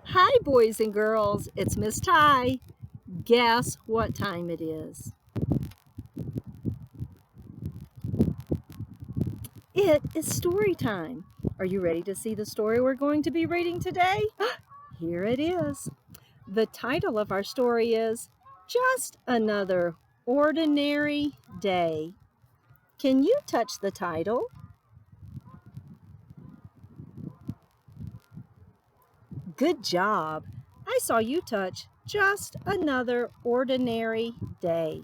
Hi, boys and girls. It's Miss Ty. Guess what time it is? It is story time. Are you ready to see the story we're going to be reading today? Here it is. The title of our story is Just Another Ordinary Day. Can you touch the title? Good job. I saw you touch Just Another Ordinary Day.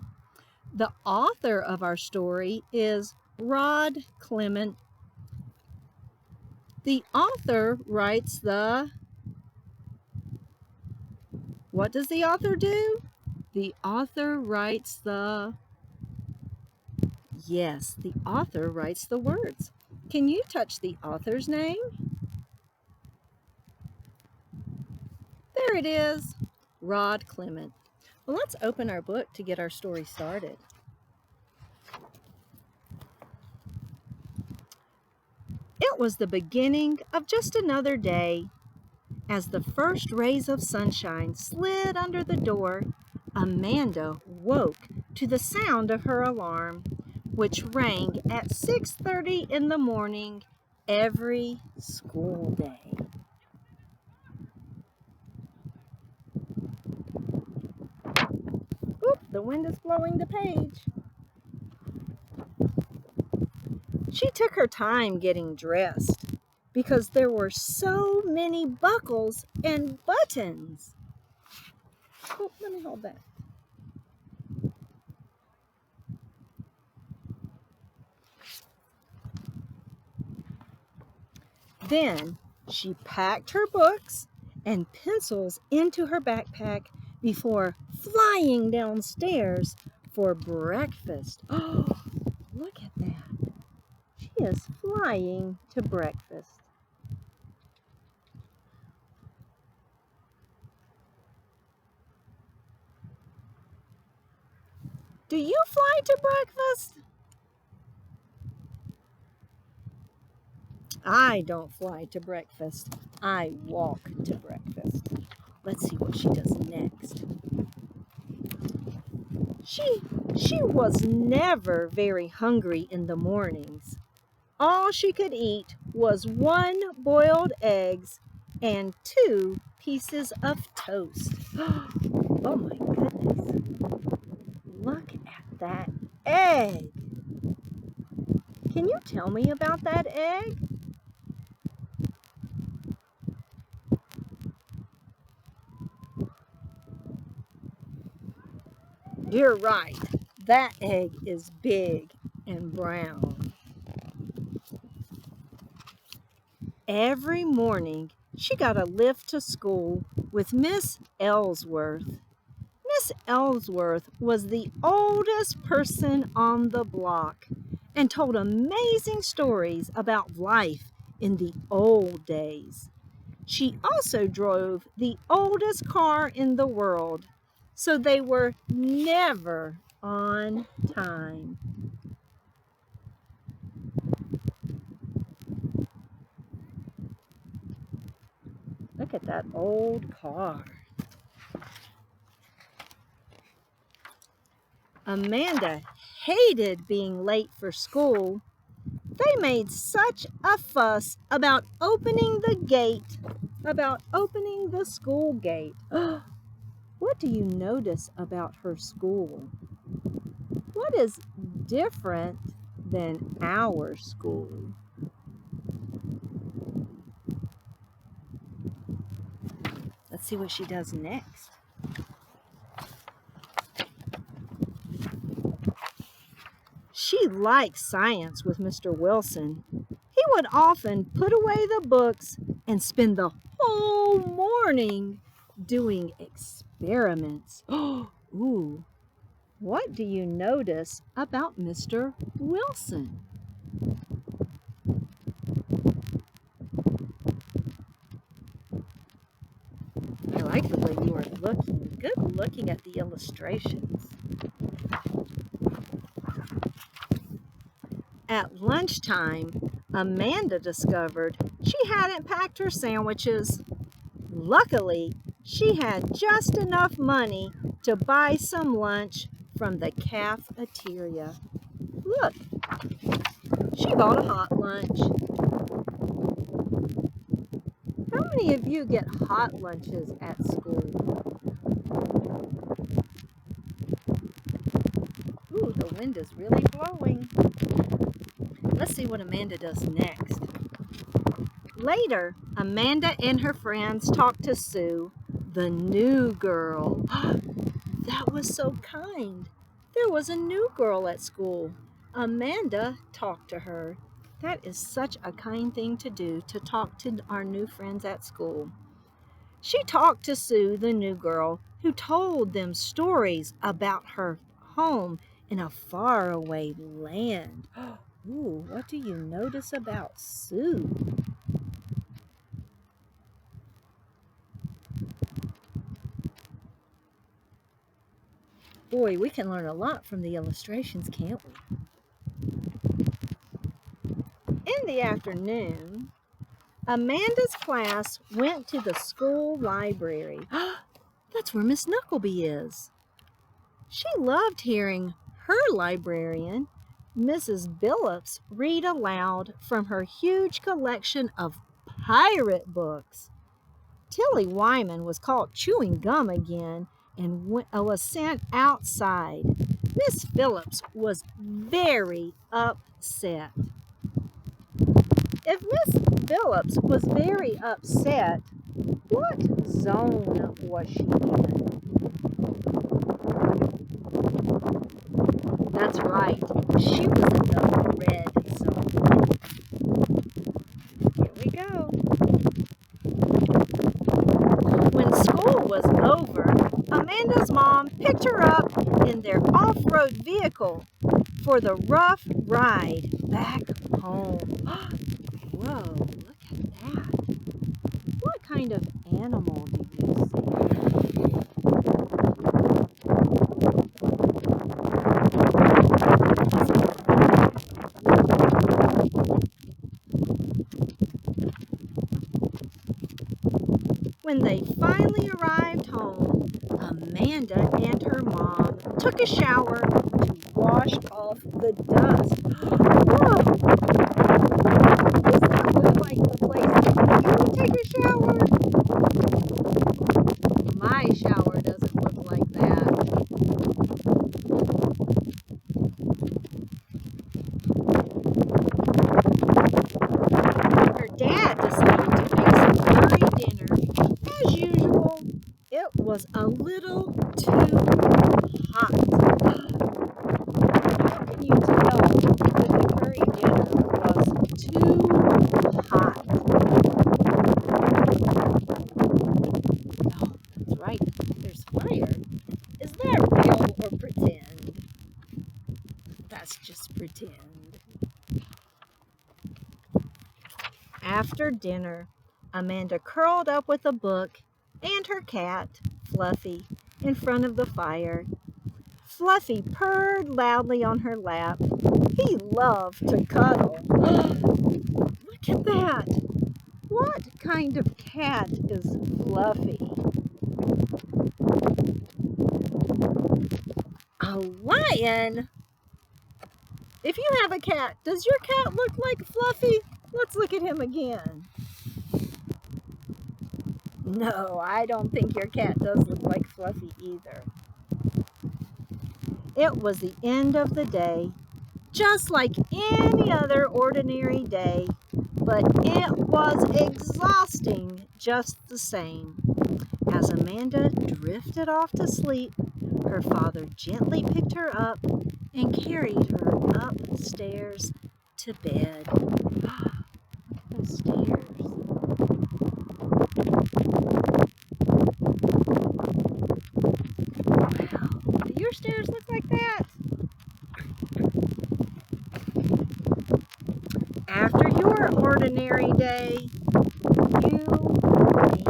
The author of our story is Rod Clement. The author writes what does the author do? The author writes yes, the author writes the words. Can you touch the author's name? There it is, Rod Clement. Well, let's open our book to get our story started. It was the beginning of just another day. As the first rays of sunshine slid under the door, Amanda woke to the sound of her alarm, which rang at 6:30 in the morning every school day. Oop, the wind is blowing the page. She took her time getting dressed because there were so many buckles and buttons. Oh, let me hold that. Then she packed her books and pencils into her backpack before flying downstairs for breakfast. Oh, look at that. She is flying to breakfast. Do you fly to breakfast? I don't fly to breakfast. I walk to breakfast. Let's see what she does next. She was never very hungry in the mornings. All she could eat was 1 boiled eggs and 2 pieces of toast. Oh my goodness. Look at that egg. Can you tell me about that egg? You're right. That egg is big and brown. Every morning, she got a lift to school with Miss Ellsworth. Miss Ellsworth was the oldest person on the block and told amazing stories about life in the old days. She also drove the oldest car in the world, so they were never on time. Look at that old car. Amanda hated being late for school. They made such a fuss about opening the school gate. What do you notice about her school? What is different than our school? Let's see what she does next. She liked science with Mr. Wilson. He would often put away the books and spend the whole morning doing experiments. Ooh, what do you notice about Mr. Wilson? I like the way you are looking. Good looking at the illustrations. At lunchtime, Amanda discovered she hadn't packed her sandwiches. Luckily, she had just enough money to buy some lunch from the cafeteria. Look, she bought a hot lunch. How many of you get hot lunches at school? Ooh, the wind is really blowing. Let's see what Amanda does next. Later, Amanda and her friends talked to Sue, the new girl. That was so kind. There was a new girl at school. Amanda talked to her. That is such a kind thing to do, to talk to our new friends at school. She talked to Sue, the new girl, who told them stories about her home in a faraway land. Ooh, what do you notice about Sue? Boy, we can learn a lot from the illustrations, can't we? In the afternoon, Amanda's class went to the school library. That's where Miss Knuckleby is. She loved hearing her librarian, Mrs. Billups, read aloud from her huge collection of pirate books. Tilly Wyman was caught chewing gum again and was sent outside. Miss Phillips was very upset. If Miss Phillips was very upset, what zone was she in? That's right, she was in the red zone. Here we go. When school was over, Amanda's mom picked her up in their off-road vehicle for the rough ride back home. Whoa, look at that. What kind of animal do you see? When they finally arrived home, Amanda and her mom took a shower to wash off the dust. Whoa! Does that look like the place that you would take a shower? My shower doesn't look like that. Her dad decided to make some curry dinner. As usual, it was a little too hot. How can you tell that the curry dinner was too hot? Oh, that's right. There's fire. Is that real or pretend? That's just pretend. After dinner, Amanda curled up with a book and her cat, Fluffy, in front of the fire. Fluffy purred loudly on her lap. He loved to cuddle. Look at that! What kind of cat is Fluffy? A lion? If you have a cat, does your cat look like Fluffy? Let's look at him again. No, I don't think your cat does look like Fluffy either. It was the end of the day, just like any other ordinary day, but it was exhausting just the same. As Amanda drifted off to sleep, her father gently picked her up and carried her upstairs to bed. Those stairs. Wow, do your stairs look like that? After your ordinary day, you need sleep.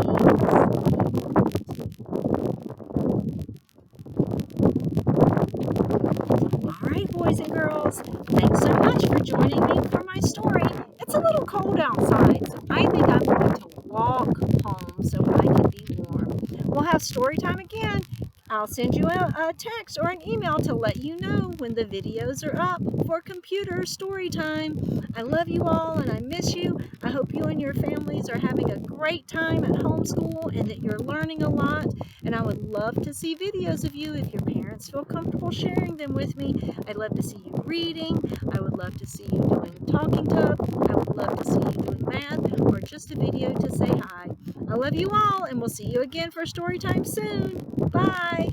All right, boys and girls, thanks so much for joining me for my story. It's a little cold outside, so I think I'm going to walk home so I can we'll have story time again. I'll send you a text or an email to let you know when the videos are up for computer story time. I love you all and I miss you. I hope you and your families are having a great time at homeschool and that you're learning a lot. And I would love to see videos of you if your parents feel comfortable sharing them with me. I'd love to see you reading. I would love to see you doing talking tub. I would love to see you doing math or just a video to say hi. I love you all and we'll see you again for story time soon. Bye.